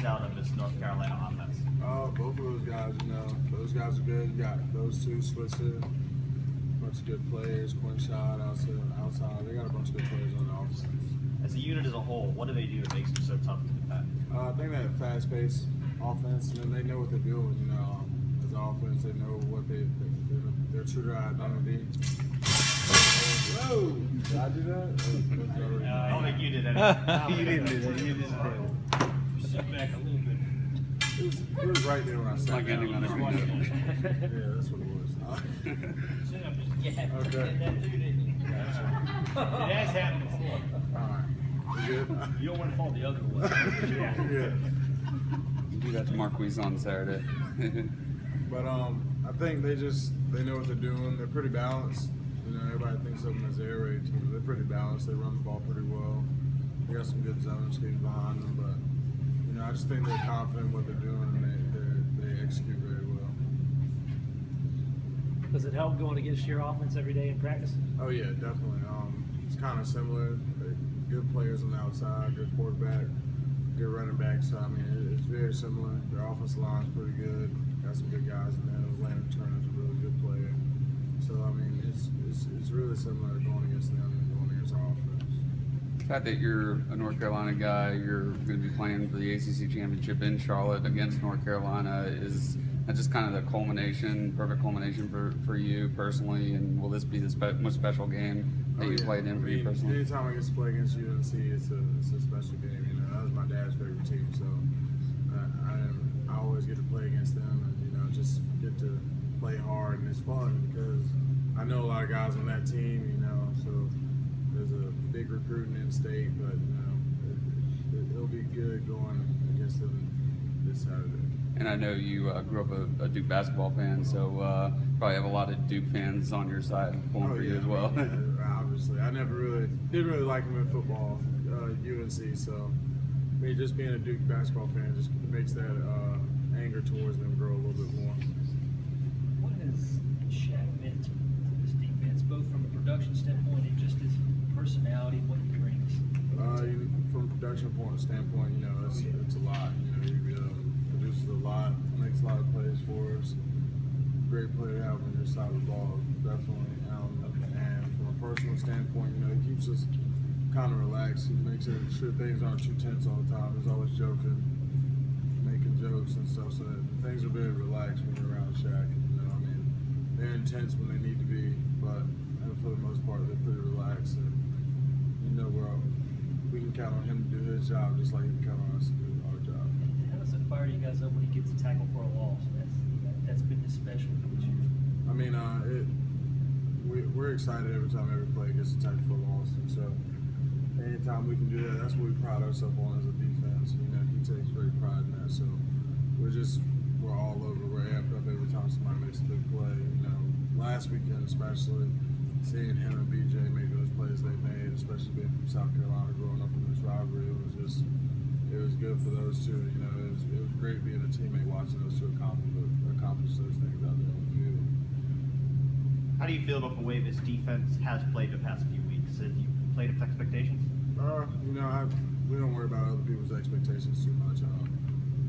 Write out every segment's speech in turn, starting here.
stands out of this North Carolina offense? Both of those guys, those guys are good. You got those two, Switzer, a bunch of good players, Quinshot outside. They got a bunch of good players on the offense. As a unit as a whole, what do they do that makes them so tough to defend? I think that fast-paced offense, they know what they're doing. As an offense, they know what they're true to their identity. Whoa! Did I do that? I don't think you did anything. You didn't do that. You didn't do it. Sit back a little bit. It was right there when I sat down. Yeah, that's what it was. Sit up. Yeah. Okay. That dude didn't. It has happened before. All right. You good? You don't want to fall the other way. Yeah. You do that to Marquise on Saturday. But I think they know what they're doing. They're pretty balanced. Everybody thinks of them as an air raid team. They're pretty balanced. They run the ball pretty well. They got some good zone schemes behind them, but I just think they're confident in what they're doing and they execute very well. Does it help going against your offense every day in practice? Oh yeah, definitely. It's kind of similar. Good players on the outside, good quarterback, good running back. So it's very similar. Their offensive line's pretty good. Got some good guys in there. Landon Turner's a really good player. So it's really similar going against them and going against our offense. The fact that you're a North Carolina guy, you're going to be playing for the ACC championship in Charlotte against North Carolina, is that just kind of the perfect culmination for you personally? And will this be the most special game that you played in for you personally? Anytime I get to play against UNC, it's a special game. That was my dad's favorite team, so I always get to play against them and just get to play hard, and it's fun because I know a lot of guys on that team, so there's a big recruiting in state, but it'll be good going against them this Saturday. And I know you grew up a Duke basketball fan, so probably have a lot of Duke fans on your side pulling for you as well. Yeah, obviously. I didn't really like them in football, UNC, so just being a Duke basketball fan just makes that anger towards them grow a little bit more. What has Shaq meant to this defense, both from a production standpoint and just his personality, what he brings? From a production standpoint, it's a lot. He produces a lot, makes a lot of plays for us. Great player to have on your side of the ball, definitely. And from a personal standpoint, he keeps us kind of relaxed. He makes sure things aren't too tense all the time. He's always joking, making jokes and stuff. So things are very relaxed when you're around Shaq. They're intense when they need to be, but for the most part, they're pretty relaxed. And we can count on him to do his job just like he can count on us to do our job. How does it fire you guys up when he gets a tackle for a loss? That's been his specialty this year. We're excited every time every player gets a tackle for a loss, and so anytime we can do that, that's what we pride ourselves on as a defense. He takes great pride in that. So we're all over. We're amped up every time somebody makes a big play. Last weekend especially, seeing him and BJ make those plays they made, especially being from South Carolina, growing up in this rivalry, it was good for those two. It was great being a teammate watching those two accomplish those things out there on the field. How do you feel about the way this defense has played the past few weeks? Have you played up to expectations? We don't worry about other people's expectations too much.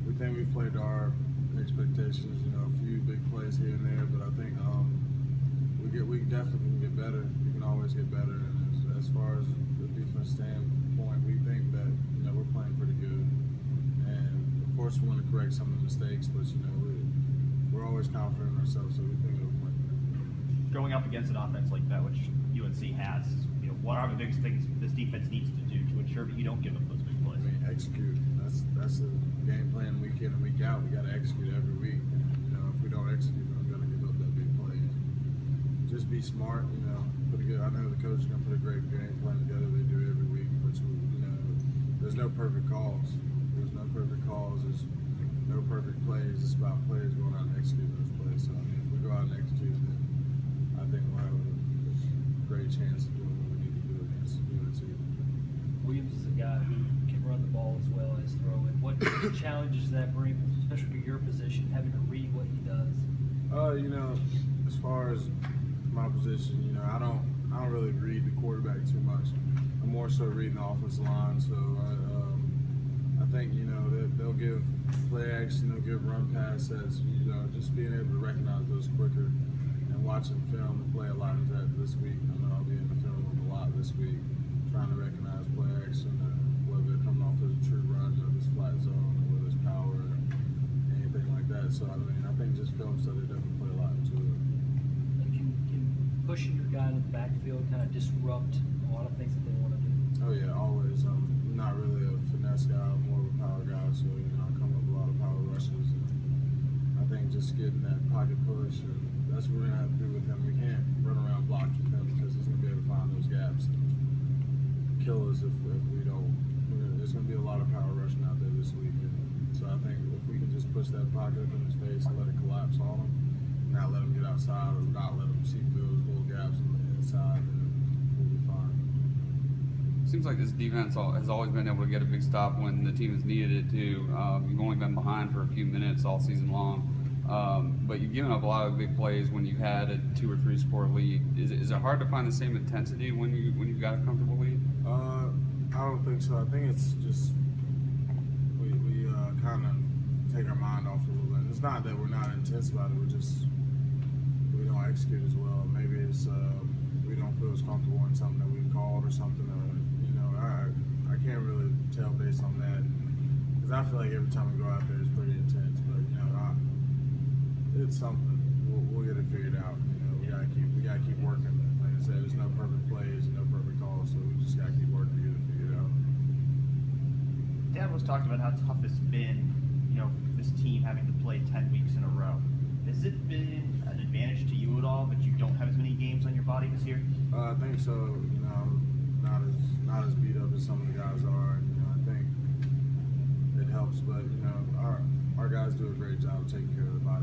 We think we've played to our expectations. A few big plays here and there, but I think we definitely can get better. We can always get better. And as far as the defense standpoint, we think that we're playing pretty good. And of course, we want to correct some of the mistakes, but we're always confident in ourselves, so we think we'll play. Going up against an offense like that, which UNC has, what are the biggest things this defense needs to do to ensure that you don't give up those big plays? Execute. That's a game plan week in and week out. We got to execute every week. If we don't execute, we're going to give up that big play. Just be smart. I know the coach is going to put a great game plan together. They do every week, but there's no perfect calls. There's no perfect calls. There's no perfect plays. It's about players going out and executing those plays. So if we go out and execute, then I think we'll have a great chance of doing what we need to do against UNC. Williams is a guy who can run the ball as well as throw it. What challenges does that bring, especially for your position, having to read what he does? As far as my position, I don't really read the quarterback too much. I'm more so reading the offensive line. So I think, you know, they'll give play action, they'll give run pass sets, you know, just being able to recognize those quicker and watching film and play a lot of that this week. I know I'll be in the film room a lot this week, trying to recognize play action, whether they're coming off of a true run or this flat zone or whether it's power or anything like that. So, I mean, I think just film study definitely play a lot into it. Can pushing your guy to the backfield kind of disrupt a lot of things that they want to do? Oh yeah, always. I'm not really a finesse guy, I'm more of a power guy, so you know I come up with a lot of power rushes. And I think just getting that pocket push, and that's what we're gonna have to do with him. We can't run around blocks with him because he's gonna be able to find those gaps and kill us if we don't. There's gonna be a lot of power rushing out there this week, and so I think if we can just push that pocket up in his face and let it collapse on him, not let him get outside or not let him see those little gaps on the inside, then we'll be fine. Seems like this defense has always been able to get a big stop when the team has needed it to. You've only been behind for a few minutes all season long, but you've given up a lot of big plays when you've had a 2 or 3 score lead. Is it hard to find the same intensity when you've got a comfortable lead? I don't think so. I think it's just we kind of take our mind off a little bit. It's not that we're not intense about it. We don't execute as well. Maybe it's we don't feel as comfortable in something that we've called or something. I can't really tell based on that because I feel like every time we go out there it's pretty intense. But you know, it's something. We'll get it figured out. You know, we gotta keep working. Like I said, there's no perfect plays, no perfect calls, so we just gotta keep working to get it figured out. Dad was talking about how tough it's been, you know, this team having to play 10 weeks in a row. Has it been an advantage to you at all that you don't have as many games on your body this year? I think so. You know, not as beat up as some of the guys are. And, you know, I think it helps. But you know, our guys do a great job of taking care of the body